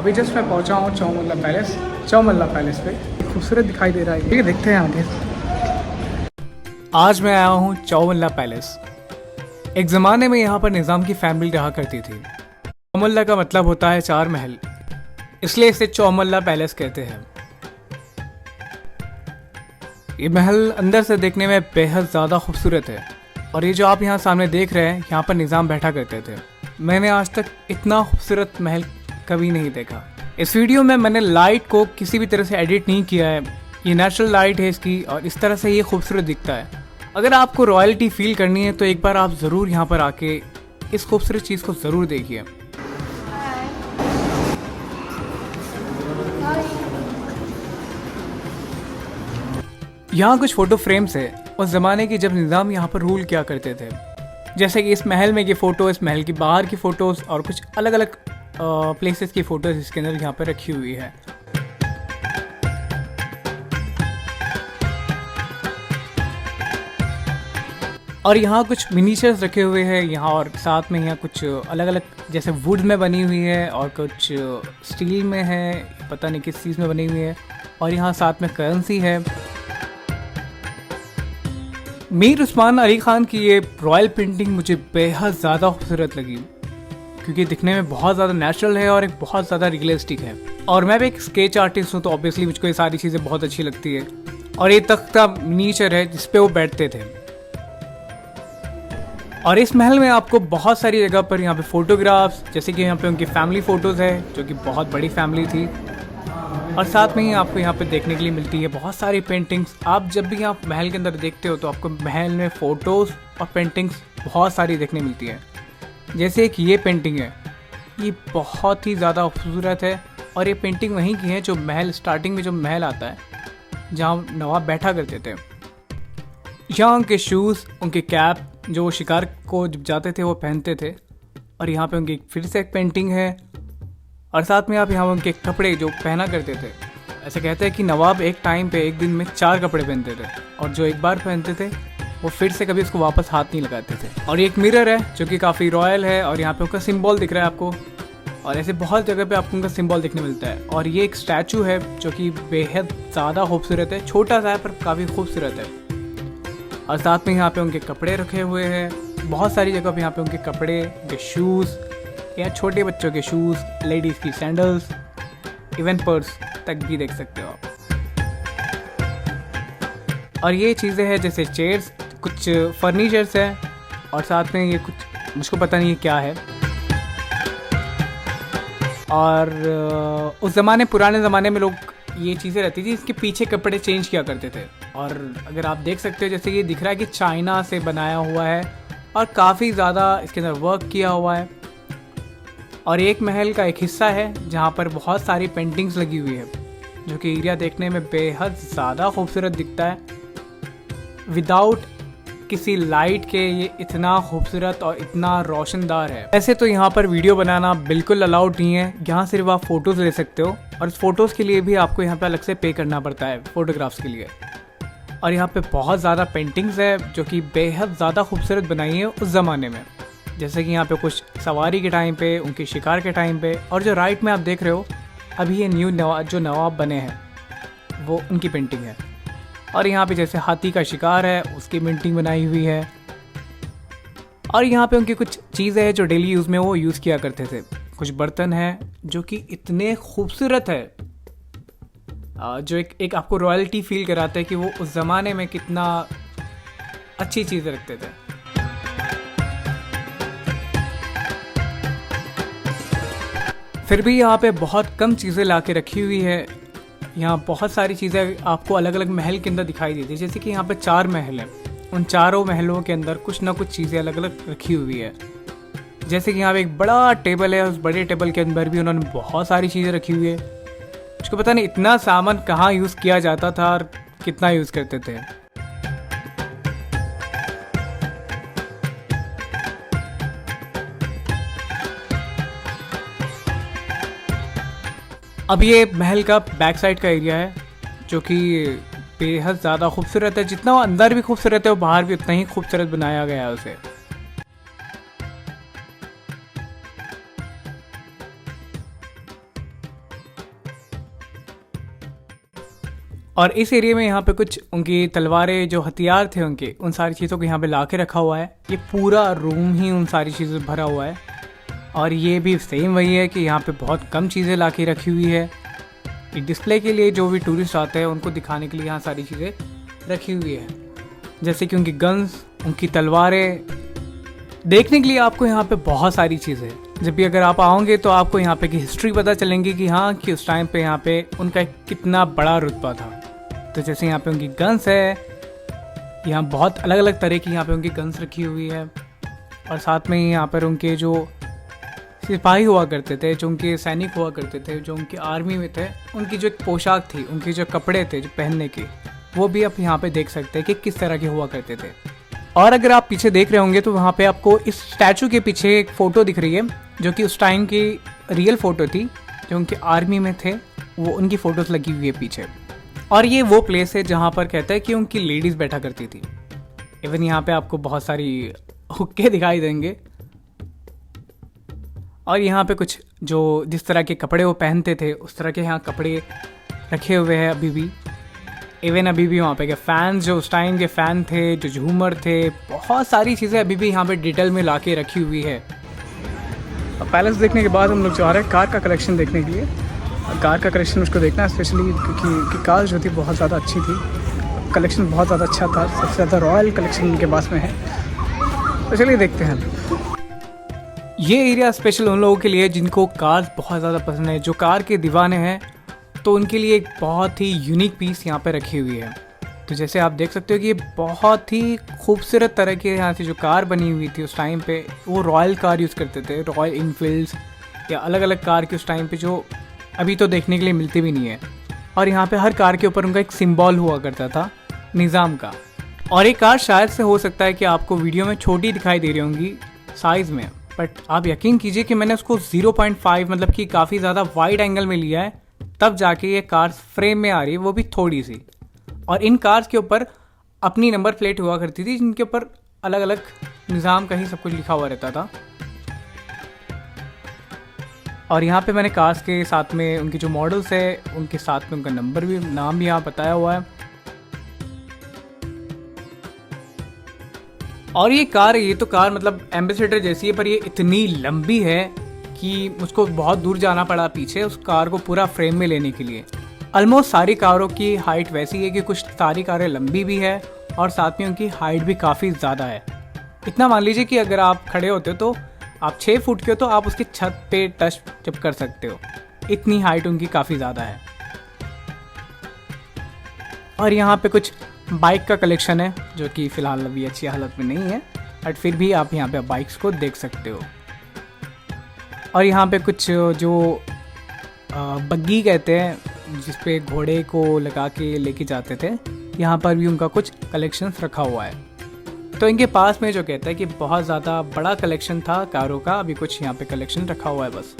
अभी जस्ट मैं पहुंचा हूँ चौमल्ला पैलेस पे। खूबसूरत दिखाई दे रहा है, ठीक है, देखते हैं आगे। आज मैं आया हूँ चौमल्ला पैलेस। एक ज़माने में यहाँ पर निज़ाम की फैमिली रहा करती थी। चौमल्ला का मतलब होता है चार महल, इसलिए इसे चौमल्ला पैलेस कहते हैं। ये महल अंदर से देखने में बेहद ज़्यादा खूबसूरत है और ये जो आप यहाँ सामने देख रहे हैं, यहाँ पर निज़ाम बैठा करते थे। मैंने आज तक इतना खूबसूरत महल कभी नहीं देखा। इस वीडियो में मैंने लाइट को किसी भी तरह से एडिट नहीं किया है, ये नेचुरल लाइट है इसकी और इस तरह से ये खूबसूरत दिखता है। अगर आपको रॉयल्टी फील करनी है तो एक बार आप ज़रूर यहाँ पर आके इस खूबसूरत चीज़ को ज़रूर देखिए। यहाँ कुछ फ़ोटो फ्रेम्स है उस ज़माने की जब निज़ाम यहाँ पर रूल किया करते थे। जैसे कि इस महल में की फ़ोटो, इस महल की बाहर की फ़ोटोज़ और कुछ अलग अलग प्लेसेस की फ़ोटोज़ इसके अंदर यहाँ पर रखी हुई है। और यहाँ कुछ मिनीचर्स रखे हुए हैं यहाँ, और साथ में यहाँ कुछ अलग अलग जैसे वुड में बनी हुई है और कुछ स्टील में है, पता नहीं किस चीज़ में बनी हुई है। और यहाँ साथ में करेंसी है। मीर उस्मान अली ख़ान की ये रॉयल पेंटिंग मुझे बेहद ज़्यादा खूबसूरत लगी क्योंकि दिखने में बहुत ज़्यादा नेचुरल है और एक बहुत ज़्यादा रियलिस्टिक है। और मैं भी एक स्केच आर्टिस्ट हूँ तो ऑब्वियसली मुझको ये सारी चीज़ें बहुत अच्छी लगती है। और ये तख्ता मिनीचर है जिस पे वो बैठते थे। और इस महल में आपको बहुत सारी जगह पर यहाँ पे फ़ोटोग्राफ्स, जैसे कि यहाँ पे उनकी फैमिली फ़ोटोज़ है जो कि बहुत बड़ी फैमिली थी। और साथ में ही आपको यहाँ पे देखने के लिए मिलती है बहुत सारी पेंटिंग्स। आप जब भी यहाँ महल के अंदर देखते हो तो आपको महल में फ़ोटोज़ और पेंटिंग्स बहुत सारी देखने मिलती है। जैसे एक ये पेंटिंग है, ये बहुत ही ज़्यादा खूबसूरत है और ये पेंटिंग वहीं की है जो महल स्टार्टिंग में जो महल आता है जहाँ नवाब बैठा करते थे। यहाँ उनके शूज़, उनके कैप जो शिकार को जब जाते थे वो पहनते थे। और यहाँ पे उनकी फिर से एक पेंटिंग है और साथ में आप यहाँ उनके कपड़े जो पहना करते थे। ऐसे कहते हैं कि नवाब एक टाइम पे एक दिन में 4 कपड़े पहनते थे और जो एक बार पहनते थे वो फिर से कभी उसको वापस हाथ नहीं लगाते थे। और ये एक मिरर है जो कि काफ़ी रॉयल है और यहाँ पे उनका सिंबल दिख रहा है आपको। और ऐसे बहुत जगह पे आपको उनका सिंबल दिखने मिलता है। और ये एक स्टैचू है जो कि बेहद ज़्यादा खूबसूरत है, छोटा सा है पर काफ़ी खूबसूरत है। और साथ में यहाँ पे उनके कपड़े रखे हुए हैं, बहुत सारी जगह पे यहाँ पे उनके कपड़े, उनके शूज़ या छोटे बच्चों के शूज़, लेडीज़ की सैंडल्स, इवन पर्स तक भी देख सकते हो आप। और ये चीज़ें हैं जैसे चेयर्स, कुछ फर्नीचर्स हैं और साथ में ये कुछ मुझको पता नहीं है क्या है। और उस ज़माने, पुराने ज़माने में लोग ये चीज़ें रहती थी, इसके पीछे कपड़े चेंज किया करते थे। और अगर आप देख सकते हो जैसे ये दिख रहा है कि चाइना से बनाया हुआ है और काफ़ी ज़्यादा इसके अंदर वर्क किया हुआ है। और एक महल का एक हिस्सा है जहाँ पर बहुत सारी पेंटिंग्स लगी हुई है जो कि एरिया देखने में बेहद ज़्यादा खूबसूरत दिखता है। विदाउट किसी लाइट के ये इतना खूबसूरत और इतना रोशनदार है। ऐसे तो यहाँ पर वीडियो बनाना बिल्कुल अलाउड नहीं है, यहाँ सिर्फ आप फ़ोटोज़ ले सकते हो और इस फ़ोटोज़ के लिए भी आपको यहाँ पे अलग से पे करना पड़ता है फ़ोटोग्राफ्स के लिए। और यहाँ पे बहुत ज़्यादा पेंटिंग्स है जो कि बेहद ज़्यादा खूबसूरत बनाई है उस ज़माने में। जैसे कि यहाँ पे कुछ सवारी के टाइम पे, उनके शिकार के टाइम पे। और जो राइट में आप देख रहे हो अभी ये न्यू जो नवाब बने हैं वो उनकी पेंटिंग है। और यहाँ पे जैसे हाथी का शिकार है उसकी पेंटिंग बनाई हुई है। और यहाँ पे उनकी कुछ चीज़ें हैं जो डेली यूज़ में वो यूज़ किया करते थे। कुछ बर्तन हैं जो कि इतने खूबसूरत है, जो एक आपको रॉयल्टी फील कराते हैं कि वो उस ज़माने में कितना अच्छी चीज़ें रखते थे। फिर भी यहाँ पे बहुत कम चीज़ें ला के रखी हुई है। यहाँ बहुत सारी चीज़ें आपको अलग अलग महल के अंदर दिखाई देती है। जैसे कि यहाँ पे 4 महल हैं, उन चारों महलों के अंदर कुछ ना कुछ चीज़ें अलग अलग रखी हुई है। जैसे कि यहाँ पे एक बड़ा टेबल है, उस बड़े टेबल के अंदर भी उन्होंने बहुत सारी चीज़ें रखी हुई है। उसको पता नहीं इतना सामान कहाँ यूज़ किया जाता था और कितना यूज़ करते थे। अब ये महल का बैक साइड का एरिया है जो कि बेहद ज़्यादा खूबसूरत है। जितना वो अंदर भी खूबसूरत है वो बाहर भी उतना ही खूबसूरत बनाया गया है उसे। और इस एरिया में यहाँ पे कुछ उनकी तलवारें, जो हथियार थे उनके, उन सारी चीज़ों को यहाँ पे ला के रखा हुआ है। ये पूरा रूम ही उन सारी चीज़ों से भरा हुआ है। और ये भी सेम वही है कि यहाँ पे बहुत कम चीज़ें ला के रखी हुई है। ये डिस्प्ले के लिए जो भी टूरिस्ट आते हैं उनको दिखाने के लिए यहाँ सारी चीज़ें रखी हुई है, जैसे कि उनकी गन्स, उनकी तलवारें। देखने के लिए आपको यहाँ पे बहुत सारी चीज़ें, जब भी अगर आप आओगे तो आपको यहाँ पे की हिस्ट्री पता चलेंगी कि हाँ, कि उस टाइम पे यहाँ पे उनका कितना बड़ा रुतबा था। तो जैसे यहाँ पे उनकी गन्स है, यहाँ बहुत अलग अलग तरह की यहाँ पे उनकी गन्स रखी हुई है। और साथ में यहाँ पर उनके जो सिपाही हुआ करते थे, जो उनके सैनिक हुआ करते थे, जो उनकी आर्मी में थे, उनकी जो एक पोशाक थी, उनके जो कपड़े थे जो पहनने के, वो भी आप यहाँ पे देख सकते हैं कि किस तरह के हुआ करते थे। और अगर आप पीछे देख रहे होंगे तो वहाँ पे आपको इस स्टैचू के पीछे एक फ़ोटो दिख रही है, जो कि उस टाइम की रियल फ़ोटो थी, जो उनके आर्मी में थे, वो उनकी फ़ोटोज़ लगी हुई है पीछे। और ये वो प्लेस है जहाँ पर कहता है कि उनकी लेडीज़ बैठा करती थी। इवन यहाँ पे आपको बहुत सारी हुक्के दिखाई देंगे। और यहाँ पे कुछ जो जिस तरह के कपड़े वो पहनते थे, उस तरह के यहाँ कपड़े रखे हुए हैं अभी भी। इवन अभी भी वहाँ पे के फैंस, जो उस टाइम के फ़ैन थे, जो झूमर थे, बहुत सारी चीज़ें अभी भी यहाँ पे डिटेल में ला के रखी हुई है। पैलेस देखने के बाद हम लोग जा रहे हैं कार का कलेक्शन देखने के लिए। कार का कलेक्शन उसको देखना है स्पेशली, क्योंकि कार जो थी बहुत ज़्यादा अच्छी थी, कलेक्शन बहुत ज़्यादा अच्छा था, सबसे ज़्यादा रॉयल कलेक्शन उनके पास में है। तो चलिए देखते हैं। ये एरिया स्पेशल उन लोगों के लिए जिनको कार्स बहुत ज़्यादा पसंद है, जो कार के दीवाने हैं, तो उनके लिए एक बहुत ही यूनिक पीस यहाँ पे रखी हुई है। तो जैसे आप देख सकते हो कि ये बहुत ही खूबसूरत तरह के यहाँ से जो कार बनी हुई थी उस टाइम पे, वो रॉयल कार यूज़ करते थे, रॉयल इनफील्ड्स या अलग अलग कार के उस टाइम पे, जो अभी तो देखने के लिए मिलती भी नहीं है। और यहाँ पे हर कार के ऊपर उनका एक सिंबल हुआ करता था निज़ाम का। और ये कार शायद से हो सकता है कि आपको वीडियो में छोटी दिखाई दे रही होंगी साइज़ में, बट आप यकीन कीजिए कि मैंने उसको 0.5 मतलब कि काफ़ी ज़्यादा वाइड एंगल में लिया है, तब जाके ये कार फ्रेम में आ रही है, वो भी थोड़ी सी। और इन कार्स के ऊपर अपनी नंबर प्लेट हुआ करती थी, जिनके ऊपर अलग अलग निज़ाम का ही सब कुछ लिखा हुआ रहता था। और यहाँ पे मैंने कार्स के साथ में उनकी जो मॉडल्स है, उनके साथ में उनका नंबर भी, नाम भी यहाँ बताया हुआ है। और ये तो कार मतलब एम्बेसडर जैसी है, पर ये इतनी लंबी है कि मुझको बहुत दूर जाना पड़ा पीछे उस कार को पूरा फ्रेम में लेने के लिए। ऑलमोस्ट सारी कारों की हाइट वैसी है कि कुछ सारी कारें लंबी भी है और साथ में उनकी हाइट भी काफ़ी ज़्यादा है। इतना मान लीजिए कि अगर आप खड़े होते हो तो आप 6 फुट के हो तो आप उसकी छत पे टच जब कर सकते हो, इतनी हाइट उनकी काफ़ी ज़्यादा है। और यहाँ पे कुछ बाइक का कलेक्शन है, जो कि फ़िलहाल अभी अच्छी हालत में नहीं है, बट फिर भी आप यहाँ पे बाइक्स को देख सकते हो। और यहाँ पे कुछ जो बग्गी कहते हैं, जिस पे घोड़े को लगा के लेके जाते थे, यहाँ पर भी उनका कुछ कलेक्शंस रखा हुआ है। तो इनके पास में जो कहता है कि बहुत ज़्यादा बड़ा कलेक्शन था कारों का, अभी कुछ यहाँ पे कलेक्शन रखा हुआ है बस।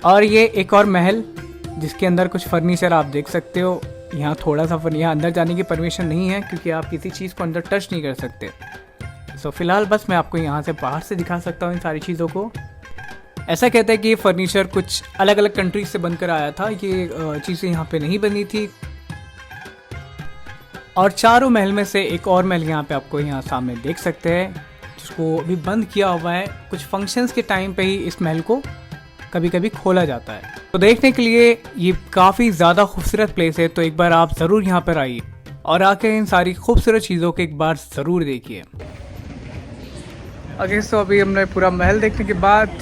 और ये एक और महल, जिसके अंदर कुछ फर्नीचर आप देख सकते हो। यहाँ थोड़ा सा यहाँ अंदर जाने की परमिशन नहीं है, क्योंकि आप किसी चीज़ को अंदर टच नहीं कर सकते। सो फिलहाल बस मैं आपको यहाँ से बाहर से दिखा सकता हूँ इन सारी चीज़ों को। ऐसा कहता है कि ये फर्नीचर कुछ अलग अलग कंट्रीज से बनकर आया था, ये चीज़ें यहाँ पे नहीं बनी थी। और चारों महल में से एक और महल यहाँ पे आपको यहाँ सामने देख सकते हैं, जिसको अभी बंद किया हुआ है। कुछ फंक्शंस के टाइम पे ही इस महल को कभी कभी खोला जाता है। तो देखने के लिए ये काफ़ी ज़्यादा खूबसूरत प्लेस है, तो एक बार आप ज़रूर यहाँ पर आइए और आके इन सारी खूबसूरत चीज़ों को एक बार ज़रूर देखिए। ओके, तो अभी हमने पूरा महल देखने के बाद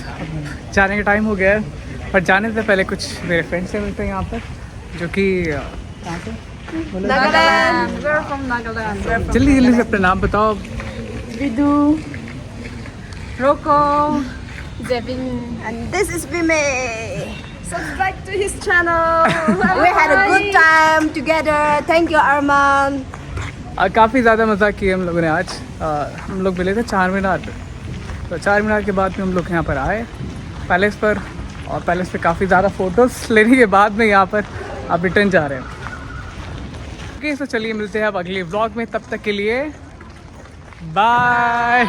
जाने का टाइम हो गया है, पर जाने से पहले कुछ मेरे फ्रेंड से मिलते हैं यहाँ पर, जो कि कहाँ से? Nagaland. We're from Nagaland. जल्दी जल्दी से अपना नाम बताओ। Vidu, Rocco, Devin, and this is Bime. Subscribe to his channel. We had a good time together. Thank you, Arman. काफ़ी ज़्यादा मज़ा किया हम लोगों ने आज। हम लोग मिले थे चार मीनार पे, तो चार मीनार के बाद में हम लोग यहाँ पर आए पैलेस पर, और पैलेस पे काफ़ी ज़्यादा फ़ोटोज़ लेने के बाद में यहाँ पर आप रिटर्न जा रहे हैं। ओके, तो चलिए मिलते हैं अब अगले व्लॉग में, तब तक के लिए बाय।